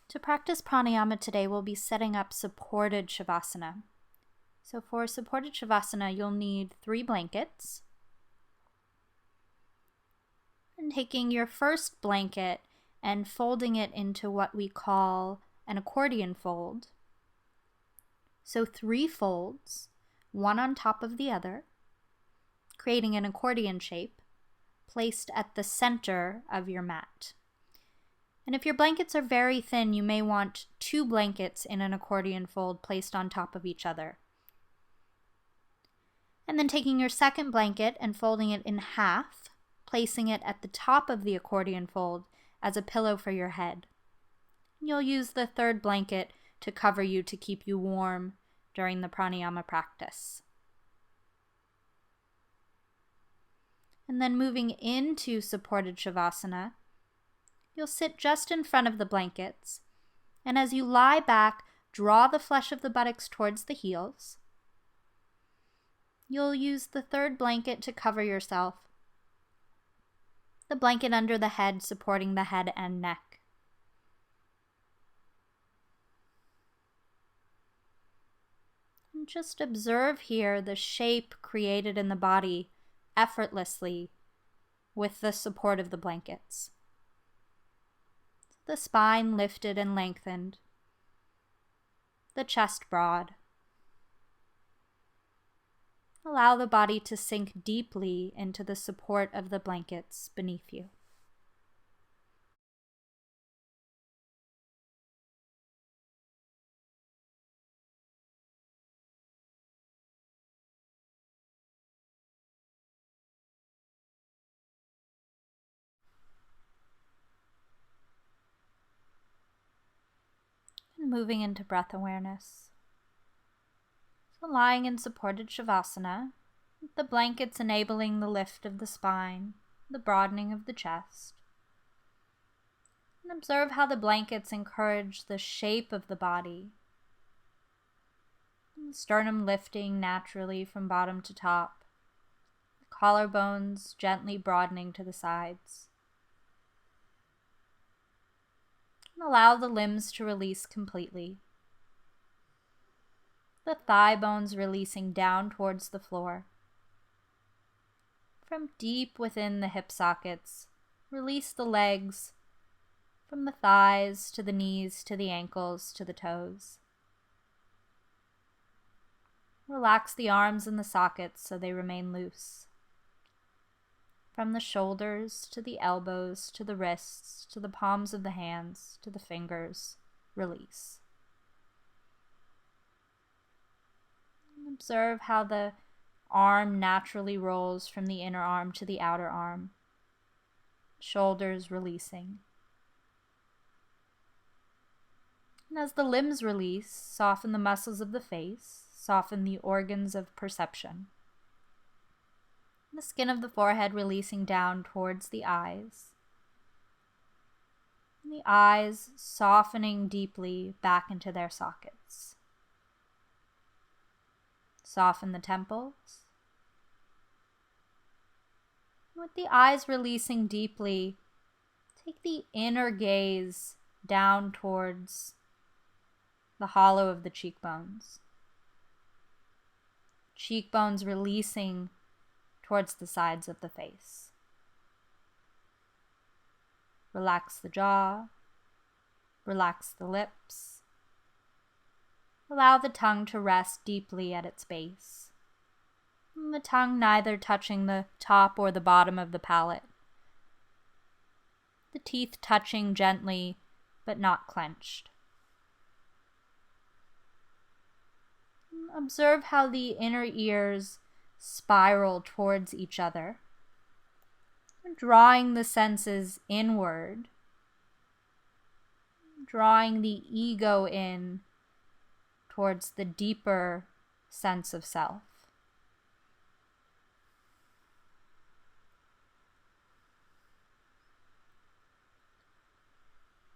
To practice pranayama today, we'll be setting up supported shavasana. So for supported shavasana, you'll need 3 blankets. And taking your first blanket and folding it into what we call an accordion fold. So 3 folds, one on top of the other, creating an accordion shape, placed at the center of your mat. And if your blankets are very thin, you may want 2 blankets in an accordion fold placed on top of each other. And then taking your second blanket and folding it in half, placing it at the top of the accordion fold as a pillow for your head. You'll use the third blanket to cover you to keep you warm during the pranayama practice. And then moving into supported shavasana, you'll sit just in front of the blankets, and as you lie back, draw the flesh of the buttocks towards the heels. You'll use the third blanket to cover yourself, the blanket under the head supporting the head and neck. And just observe here the shape created in the body effortlessly with the support of the blankets. The spine lifted and lengthened, the chest broad. Allow the body to sink deeply into the support of the blankets beneath you. And moving into breath awareness. So lying in supported shavasana, the blankets enabling the lift of the spine, the broadening of the chest. And observe how the blankets encourage the shape of the body. And sternum lifting naturally from bottom to top, the collarbones gently broadening to the sides. And allow the limbs to release completely. The thigh bones releasing down towards the floor. From deep within the hip sockets, release the legs, from the thighs to the knees to the ankles to the toes. Relax the arms in the sockets so they remain loose. From the shoulders to the elbows to the wrists to the palms of the hands to the fingers, release. Observe how the arm naturally rolls from the inner arm to the outer arm, shoulders releasing. And as the limbs release, soften the muscles of the face, soften the organs of perception. The skin of the forehead releasing down towards the eyes. And the eyes softening deeply back into their sockets. Soften the temples. With the eyes releasing deeply, take the inner gaze down towards the hollow of the cheekbones. Cheekbones releasing towards the sides of the face. Relax the jaw. Relax the lips. Allow the tongue to rest deeply at its base. And the tongue neither touching the top or the bottom of the palate. The teeth touching gently, but not clenched. Observe how the inner ears spiral towards each other, drawing the senses inward, drawing the ego in towards the deeper sense of self.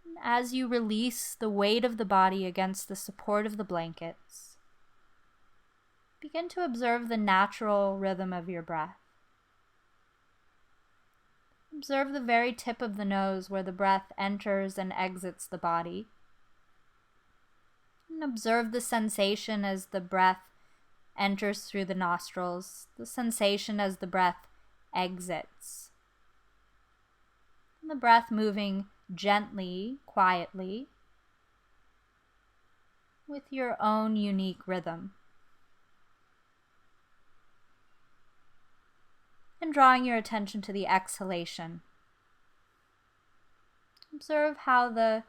And as you release the weight of the body against the support of the blankets, begin to observe the natural rhythm of your breath. Observe the very tip of the nose where the breath enters and exits the body, And observe the sensation as the breath enters through the nostrils, the sensation as the breath exits. And the breath moving gently, quietly, with your own unique rhythm. And drawing your attention to the exhalation. Observe how the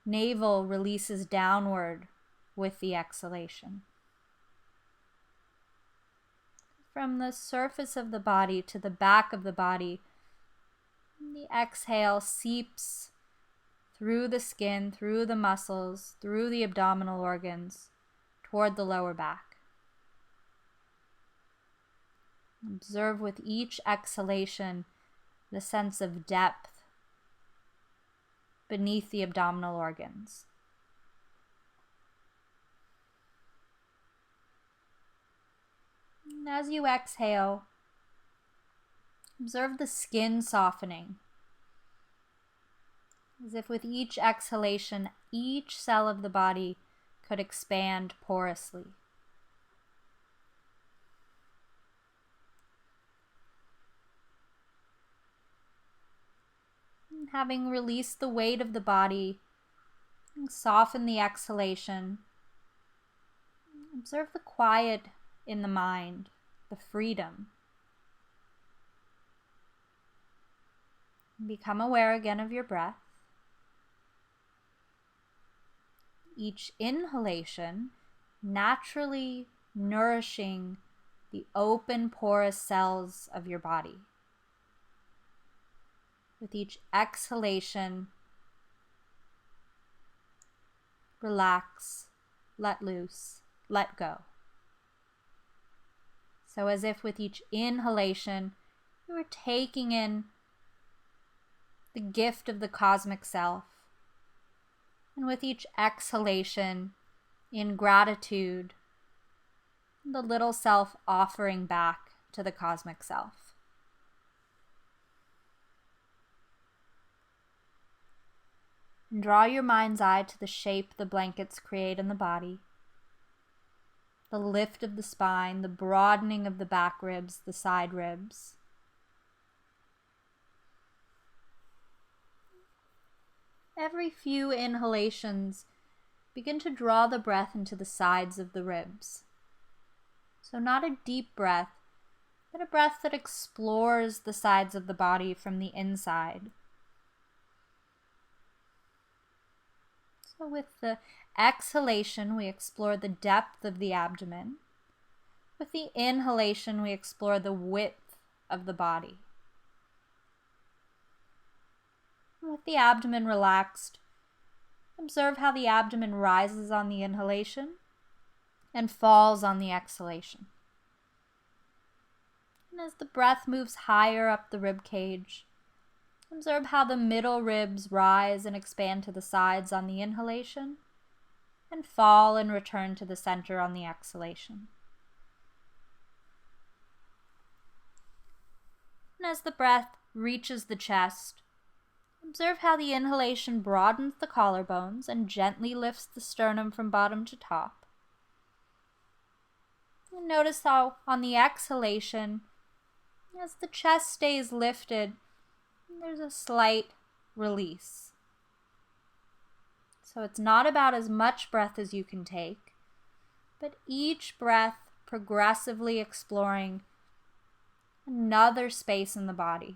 navel releases downward with the exhalation. From the surface of the body to the back of the body, the exhale seeps through the skin, through the muscles, through the abdominal organs, toward the lower back. Observe with each exhalation the sense of depth beneath the abdominal organs. And as you exhale, observe the skin softening, as if with each exhalation, each cell of the body could expand porously. And having released the weight of the body, soften the exhalation. Observe the quiet in the mind, the freedom. Become aware again of your breath. Each inhalation naturally nourishing the open, porous cells of your body. With each exhalation, relax, let loose, let go. So as if with each inhalation, you are taking in the gift of the cosmic self. And with each exhalation, in gratitude, the little self offering back to the cosmic self. And draw your mind's eye to the shape the blankets create in the body. The lift of the spine, the broadening of the back ribs, the side ribs. Every few inhalations, begin to draw the breath into the sides of the ribs. So not a deep breath, but a breath that explores the sides of the body from the inside. So with the exhalation, we explore the depth of the abdomen. With the inhalation, we explore the width of the body. With the abdomen relaxed, observe how the abdomen rises on the inhalation and falls on the exhalation. And as the breath moves higher up the rib cage, observe how the middle ribs rise and expand to the sides on the inhalation and fall and return to the center on the exhalation. And as the breath reaches the chest, observe how the inhalation broadens the collarbones and gently lifts the sternum from bottom to top. And notice how on the exhalation, as the chest stays lifted, there's a slight release. So it's not about as much breath as you can take, but each breath progressively exploring another space in the body.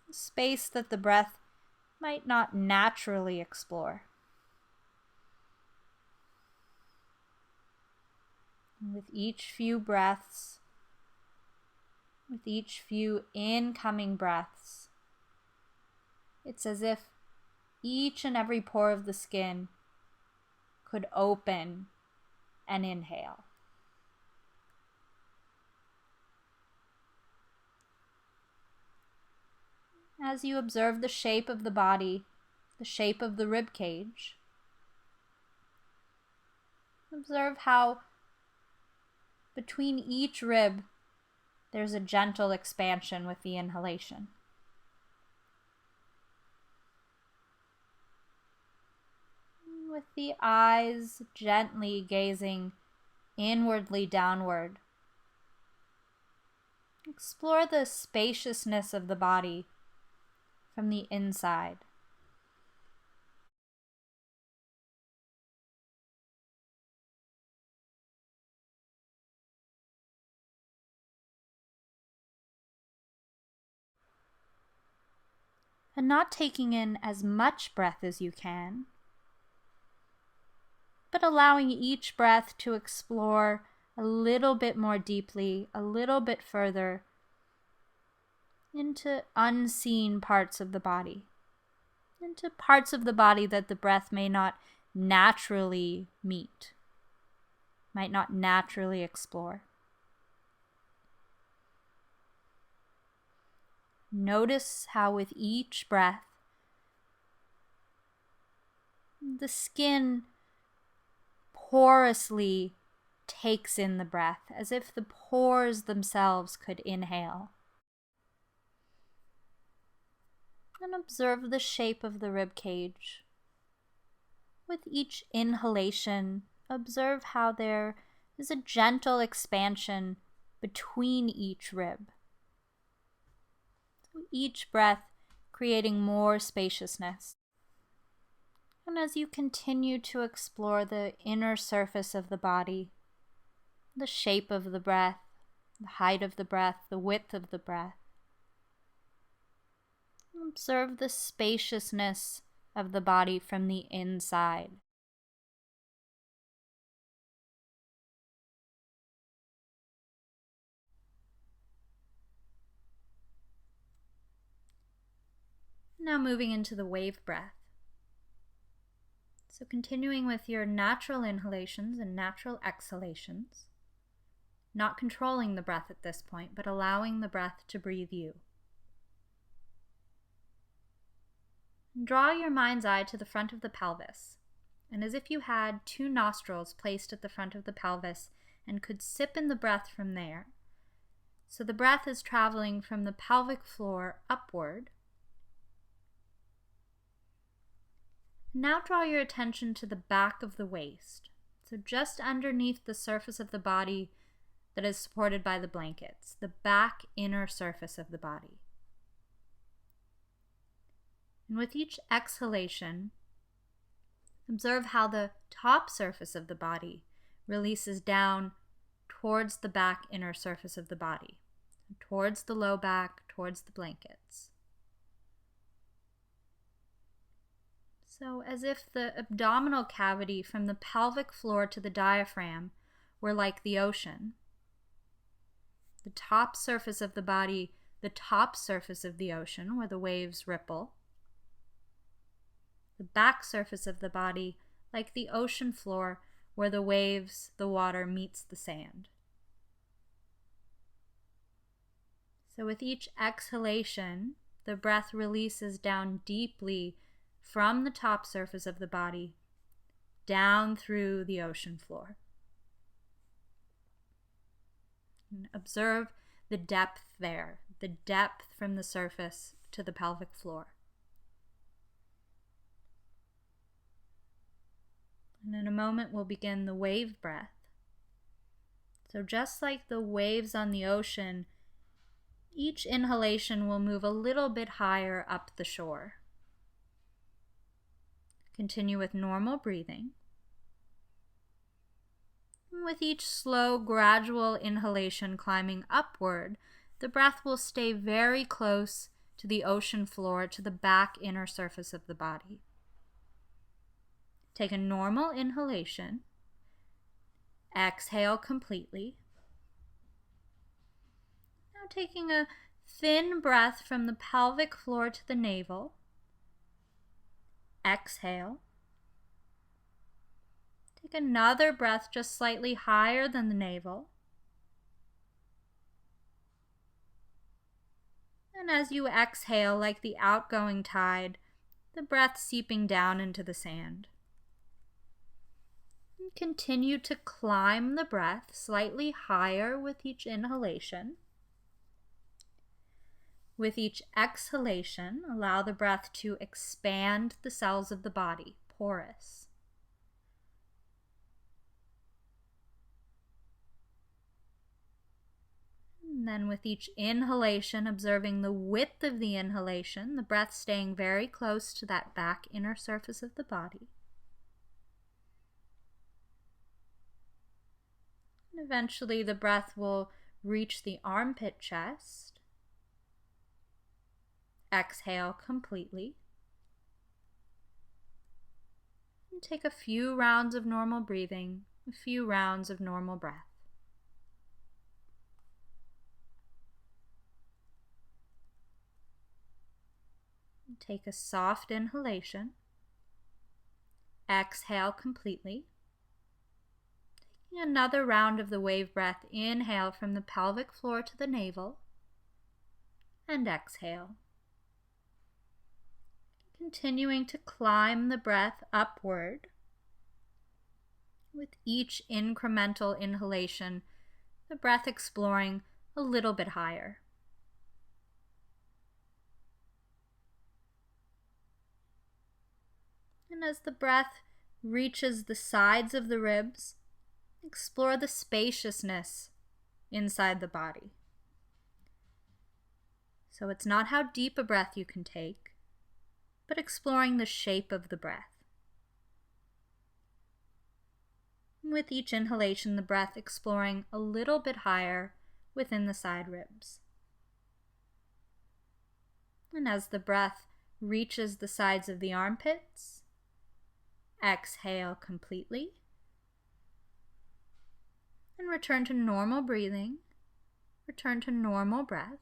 A space that the breath might not naturally explore. And with each few breaths, with each few incoming breaths, it's as if each and every pore of the skin could open and inhale. As you observe the shape of the body, the shape of the rib cage, observe how between each rib there's a gentle expansion with the inhalation. with the eyes gently gazing inwardly downward. Explore the spaciousness of the body from the inside. And not taking in as much breath as you can, but allowing each breath to explore a little bit more deeply, a little bit further into unseen parts of the body, into parts of the body that the breath may not naturally meet, might not naturally explore. Notice how with each breath, the skin porously takes in the breath, as if the pores themselves could inhale. And observe the shape of the rib cage. With each inhalation, observe how there is a gentle expansion between each rib. So each breath creating more spaciousness. And as you continue to explore the inner surface of the body, the shape of the breath, the height of the breath, the width of the breath, observe the spaciousness of the body from the inside. Now moving into the wave breath. So continuing with your natural inhalations and natural exhalations, not controlling the breath at this point, but allowing the breath to breathe you. Draw your mind's eye to the front of the pelvis, and as if you had two nostrils placed at the front of the pelvis and could sip in the breath from there. So the breath is traveling from the pelvic floor upward. Now draw your attention to the back of the waist, so just underneath the surface of the body that is supported by the blankets, the back inner surface of the body. And with each exhalation, observe how the top surface of the body releases down towards the back inner surface of the body, towards the low back, towards the blankets. So as if the abdominal cavity from the pelvic floor to the diaphragm were like the ocean. The top surface of the body, the top surface of the ocean where the waves ripple. The back surface of the body like the ocean floor where the waves, the water meets the sand. So with each exhalation, the breath releases down deeply from the top surface of the body, down through the ocean floor. And observe the depth there, the depth from the surface to the pelvic floor. And in a moment, we'll begin the wave breath. So just like the waves on the ocean, each inhalation will move a little bit higher up the shore. Continue with normal breathing. With each slow, gradual inhalation climbing upward, the breath will stay very close to the ocean floor, to the back inner surface of the body. Take a normal inhalation. Exhale completely. Now taking a thin breath from the pelvic floor to the navel. Exhale. Take another breath just slightly higher than the navel. And as you exhale, like the outgoing tide, the breath seeping down into the sand. And continue to climb the breath slightly higher with each inhalation. With each exhalation, allow the breath to expand the cells of the body, porous. And then with each inhalation, observing the width of the inhalation, the breath staying very close to that back inner surface of the body. And eventually the breath will reach the armpit chest. Exhale completely. And take a few rounds of normal breathing, a few rounds of normal breath. Take a soft inhalation. Exhale completely. Taking another round of the wave breath, inhale from the pelvic floor to the navel, and exhale. Continuing to climb the breath upward. With each incremental inhalation, the breath exploring a little bit higher. And as the breath reaches the sides of the ribs, explore the spaciousness inside the body. So it's not how deep a breath you can take, but exploring the shape of the breath. With each inhalation, the breath exploring a little bit higher within the side ribs. And as the breath reaches the sides of the armpits, exhale completely. And return to normal breathing. Return to normal breath.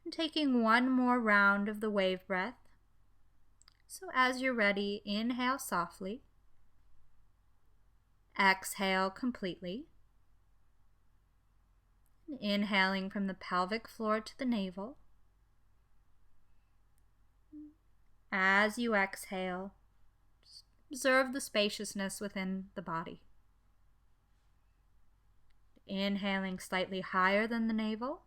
And taking one more round of the wave breath. So as you're ready, inhale softly. Exhale completely. And inhaling from the pelvic floor to the navel. As you exhale, just observe the spaciousness within the body. Inhaling slightly higher than the navel.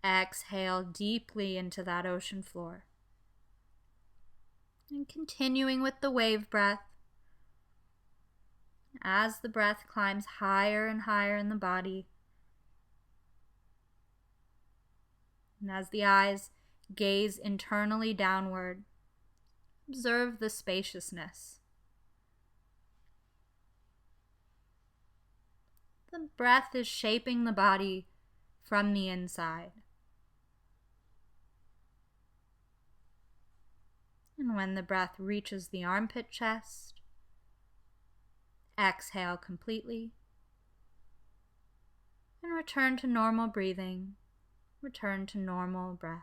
Exhale deeply into that ocean floor. And continuing with the wave breath. As the breath climbs higher and higher in the body, and as the eyes gaze internally downward, observe the spaciousness. The breath is shaping the body from the inside. And when the breath reaches the armpit chest, exhale completely. And return to normal breathing. Return to normal breath.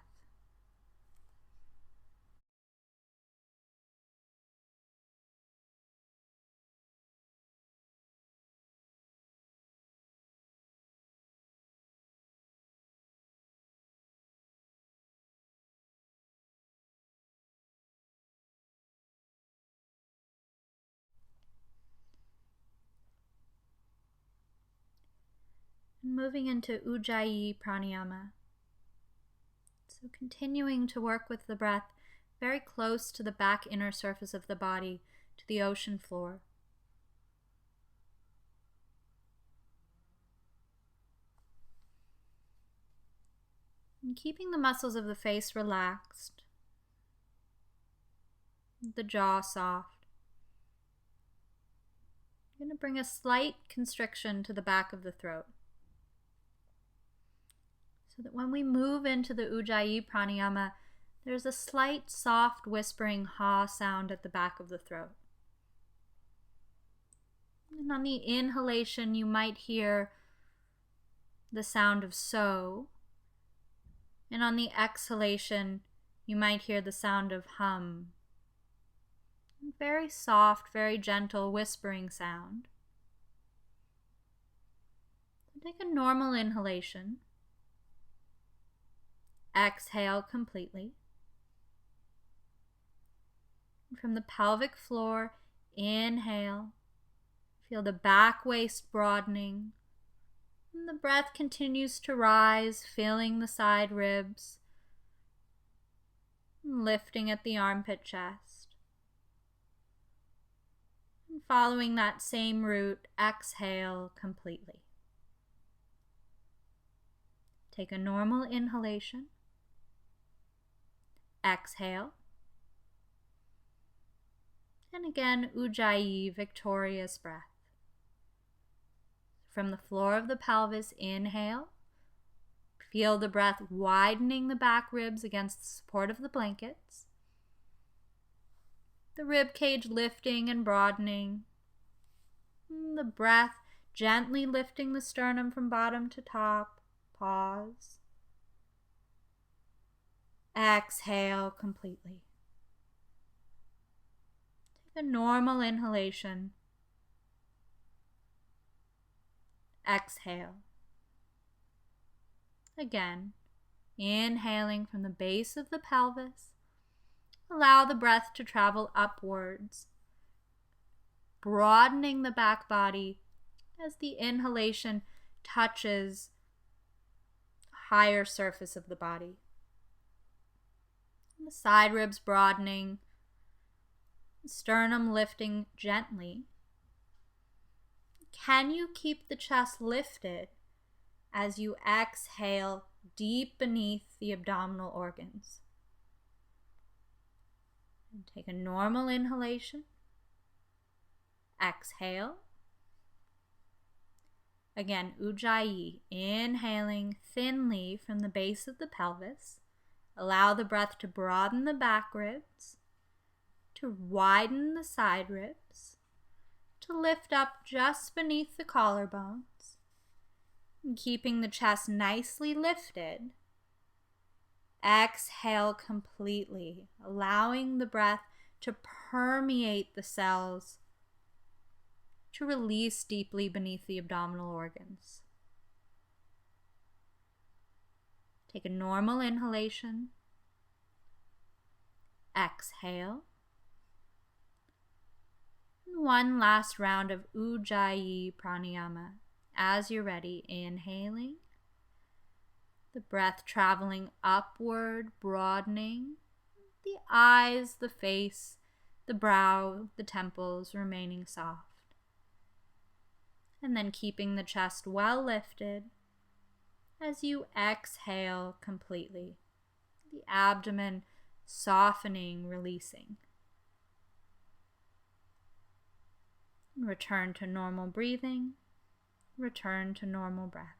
Moving into Ujjayi Pranayama. So continuing to work with the breath very close to the back inner surface of the body, to the ocean floor. And keeping the muscles of the face relaxed, the jaw soft. I'm going to bring a slight constriction to the back of the throat, so that when we move into the Ujjayi Pranayama, there's a slight soft whispering ha sound at the back of the throat. And on the inhalation, you might hear the sound of so. And on the exhalation, you might hear the sound of hum. Very soft, very gentle whispering sound. Take a normal inhalation. Exhale completely. And from the pelvic floor, inhale. Feel the back waist broadening. And the breath continues to rise, filling the side ribs, lifting at the armpit chest. And Following that same route, exhale completely. Take a normal inhalation. Exhale. And again, Ujjayi, victorious breath. From the floor of the pelvis, inhale. Feel the breath widening the back ribs against the support of the blankets. The rib cage lifting and broadening. The breath gently lifting the sternum from bottom to top. Pause. Exhale completely. Take a normal inhalation. Exhale. Again, inhaling from the base of the pelvis. Allow the breath to travel upwards, broadening the back body as the inhalation touches the higher surface of the body. The side ribs broadening, sternum lifting gently. Can you keep the chest lifted as you exhale deep beneath the abdominal organs? And take a normal inhalation. Exhale. Again, Ujjayi, inhaling thinly from the base of the pelvis. Allow the breath to broaden the back ribs, to widen the side ribs, to lift up just beneath the collarbones, and keeping the chest nicely lifted. Exhale completely, allowing the breath to permeate the cells, to release deeply beneath the abdominal organs. Take a normal inhalation. Exhale. And one last round of Ujjayi pranayama. As you're ready, inhaling. The breath traveling upward, broadening. The eyes, the face, the brow, the temples remaining soft. And then keeping the chest well lifted as you exhale completely. The abdomen softening, releasing. Return to normal breathing. Return to normal breath.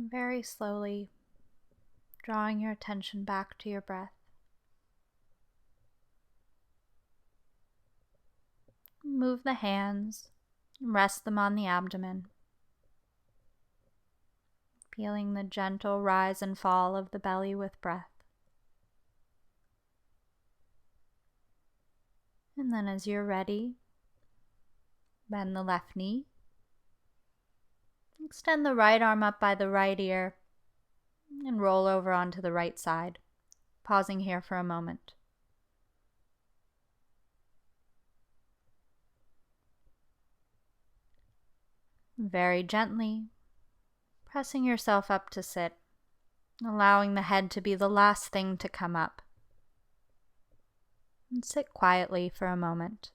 Very slowly, drawing your attention back to your breath. Move the hands, rest them on the abdomen, feeling the gentle rise and fall of the belly with breath. And then as you're ready, bend the left knee, extend the right arm up by the right ear, and roll over onto the right side, pausing here for a moment. Very gently, pressing yourself up to sit, allowing the head to be the last thing to come up. And sit quietly for a moment.